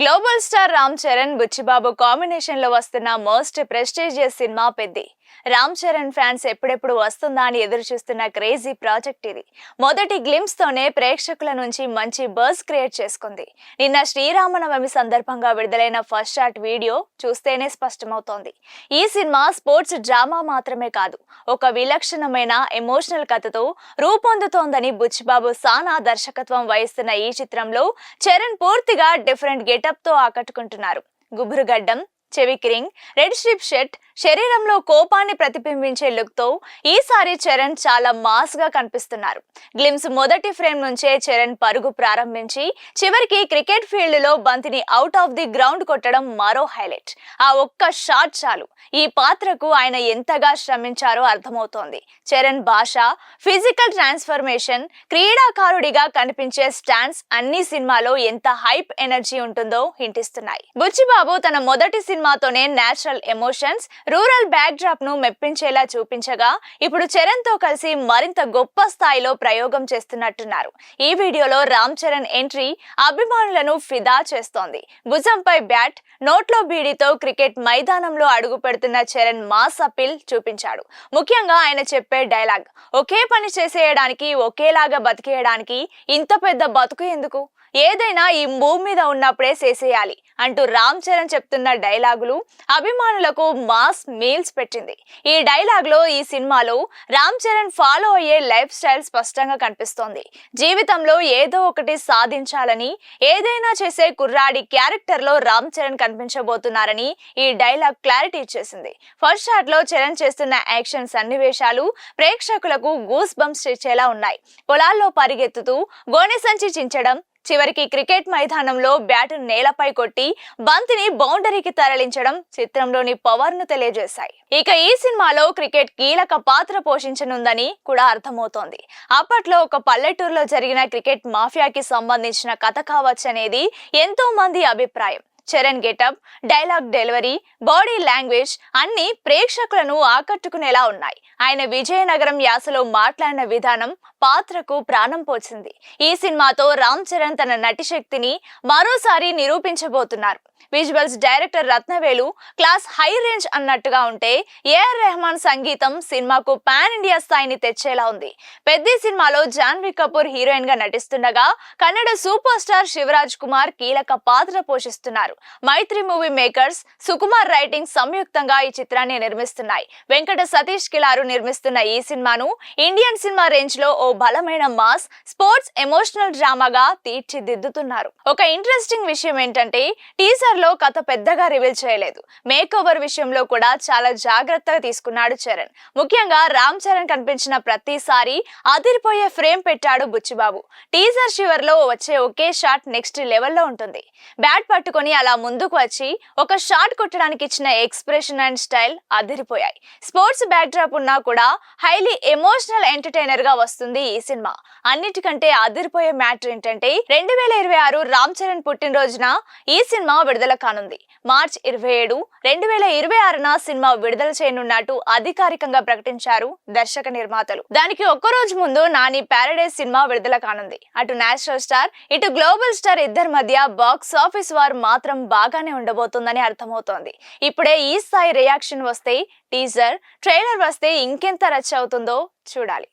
Global star Ram Charan Buchibabu combination లో వస్తున్న most prestigious cinema Peddi. Ram Charan fans ఎప్పుడెప్పుడు వస్తుందా అని ఎదురు చూస్తున్న క్రేజీ ప్రాజెక్ట్ ఇది. మొదటి గ్లింప్స్ తోనే ప్రేక్షకుల నుంచి మంచి బజ్ క్రియేట్ చేసుకుంది. నిన్న శ్రీరామనవమి సందర్భంగా విడుదలైన ఫస్ట్ షాట్ వీడియో చూస్తేనే స్పష్టమవుతోంది. ఈ సినిమా స్పోర్ట్స్ డ్రామా మాత్రమే కాదు, ఒక విలక్షణమైన ఎమోషనల్ కథతో రూపొందుతోందని బుచ్చిబాబు సానా దర్శకత్వం వహిస్తున్న ఈ చిత్రంలో చరణ్ పూర్తిగా డిఫరెంట్ గెటప్ తో ఆకట్టుకుంటున్నారు. గుబురుగడ్డం, చెవికి రింగ్, రెడ్ స్ట్రిప్ షర్ట్, శరీరంలో కోపాన్ని ప్రతిబింబించే లుక్ తో ఈసారి చరణ్ చాలా మాస్ గా కనిపిస్తున్నారు. గ్లిమ్స్ మొదటి ఫ్రేమ్ నుంచే చరణ్ పరుగు ప్రారంభించి చివరికి క్రికెట్ ఫీల్డ్ లో బంతిని అవుట్ ఆఫ్ ది గ్రౌండ్ కొట్టడం మరో హైలైట్. ఆ ఒక్క షాట్ చాలు ఈ పాత్రకు ఆయన ఎంతగా శ్రమించారో అర్థమవుతోంది. చరణ్ భాష, ఫిజికల్ ట్రాన్స్ఫర్మేషన్, క్రీడాకారుడిగా కనిపించే స్టాండ్స్ అన్ని సినిమాలో ఎంత హైప్ ఎనర్జీ ఉంటుందో హింటిస్తున్నాయి. బుచ్చిబాబు తన మొదటి సినిమాతోనే natural emotions, rural backdrop ను మెప్పించేలా చూపించగా ఇప్పుడు చరణ్ తో కలిసి మరింత గొప్ప స్థాయిలో ప్రయోగం చేస్తున్నట్టున్నారు. ఈ వీడియోలో రామ్ చరణ్ ఎంట్రీ అభిమానులను ఫిదా చేస్తోంది. భుజంపై బ్యాట్, నోట్లో బీడీతో క్రికెట్ మైదానంలో అడుగు పెడుతున్న చరణ్ మాస్ అపీల్ చూపించాడు. ముఖ్యంగా ఆయన చెప్పే డైలాగ్, ఒకే పని చేసేయడానికి, ఒకేలాగా బతికేయడానికి ఇంత పెద్ద బతుకు ఎందుకు, ఏదైనా ఈ భూమి మీద ఉన్నప్పుడే చేసేయాలి అంటూ రామ్ చరణ్ చెప్తున్న డైలాగులు అభిమానులకు మాస్ మీల్స్ పెట్టింది. ఈ డైలాగ్ లో ఈ సినిమాలో రామ్ చరణ్ ఫాలో అయ్యే లైఫ్ స్టైల్ స్పష్టంగా కనిపిస్తోంది. జీవితంలో ఏదో ఒకటి సాధించాలని ఏదైనా చేసే కుర్రాడి క్యారెక్టర్ లో రామ్ చరణ్ కనిపించబోతున్నారని ఈ డైలాగ్ క్లారిటీ ఇచ్చేసింది. ఫస్ట్ షాట్ లో చరణ్ చేస్తున్న యాక్షన్ సన్నివేశాలు ప్రేక్షకులకు గూస్ బంప్స్ ఇచ్చేలా ఉన్నాయి. పొలాల్లో పరిగెత్తుతూ గోనె సంచి చించడం, చివరికి క్రికెట్ మైదానంలో బ్యాట్ నేలపై కొట్టి బంతిని బౌండరీకి తరలించడం చిత్రంలోని పవర్ ను తెలియజేశాయి. ఇక ఈ సినిమాలో క్రికెట్ కీలక పాత్ర పోషించనుందని కూడా అర్థమవుతోంది. అప్పట్లో ఒక పల్లెటూరులో జరిగిన క్రికెట్ మాఫియాకి సంబంధించిన కథ కావచ్చనేది ఎంతో మంది అభిప్రాయం. Charan getup, dialogue delivery, body language అన్ని ప్రేక్షకులను ఆకట్టుకునేలా ఉన్నాయి. ఆయన విజయనగరం యాసలో మాట్లాడిన విధానం పాత్రకు ప్రాణం పోసింది. ఈ సినిమాతో రామ్ చరణ్ తన నటి శక్తిని మరోసారి నిరూపించబోతున్నారు. Visuals director Rathnavelu class high range అన్నట్టుగా ఉంటే, ఏఆర్ రెహమాన్ సంగీతం సినిమాకు పాన్ ఇండియా స్థాయిని తెచ్చేలా ఉంది. పెద్ద సినిమాలో జాన్వీ కపూర్ హీరోయిన్ గా నటిస్తుండగా కన్నడ సూపర్ స్టార్ శివరాజ్ కుమార్ కీలక పాత్ర పోషిస్తున్నారు. మైత్రి మూవీ మేకర్స్, సుకుమార్ రైటింగ్ సంయుక్తంగా ఈ చిత్రాన్ని నిర్మిస్తున్నాయి. వెంకట సతీష్ కిలారు నిర్మిస్తున్న ఈ సినిమాను ఇండియన్ సినిమా రేంజ్ లో ఓ బలమైన మాస్ స్పోర్ట్స్ ఎమోషనల్ డ్రామాగా తీర్చిదిద్దుతున్నారు. ఒక ఇంట్రెస్టింగ్ విషయం ఏంటంటే, టీజర్ లో కథ పెద్దగా రివీల్ చేయలేదు. మేక్ ఓవర్ విషయంలో కూడా చాలా జాగ్రత్తగా తీసుకున్నాడు చరణ్. ముఖ్యంగా రామ్ చరణ్ కనిపించిన ప్రతిసారి అదిరిపోయే ఫ్రేమ్ పెట్టాడు బుచ్చిబాబు. టీజర్ చివర్లో వచ్చే ఒకే షాట్ నెక్స్ట్ లెవెల్లో ఉంటుంది. బ్యాట్ పట్టుకొని అలా ముందుకు వచ్చి ఒక షాట్ కొట్టడానికి ఇచ్చిన ఎక్స్ప్రెషన్ అండ్ స్టైల్ అదిరిపోయాయి. స్పోర్ట్స్ బ్యాక్ డ్రాప్ ఉన్నా కూడా హైలీ ఎమోషనల్ ఎంటర్టైనర్ గా వస్తుంది ఈ సినిమా. అన్నిటికంటే అదిరిపోయే మ్యాటర్ ఏంటంటే, 2026 రామ్ చరణ్ పుట్టినరోజున ఈ సినిమా విడుదల కానుంది. మార్చ్ 27, 2026న సినిమా విడుదల చేయనున్నట్టు అధికారికంగా ప్రకటించారు దర్శక నిర్మాతలు. దానికి ఒక్కరోజు ముందు నాని ప్యారడైజ్ సినిమా విడుదల కానుంది. అటు నేషనల్ స్టార్, ఇటు గ్లోబల్ స్టార్ ఇద్దరి మధ్య బాక్స్ ఆఫీస్ వార్ మాత్రం బాగానే ఉండబోతుందని అర్థమవుతోంది. ఇప్పుడే ఈ స్థాయి రియాక్షన్ వస్తే, టీజర్, ట్రైలర్ వస్తే ఇంకెంత రచ్చ అవుతుందో చూడాలి.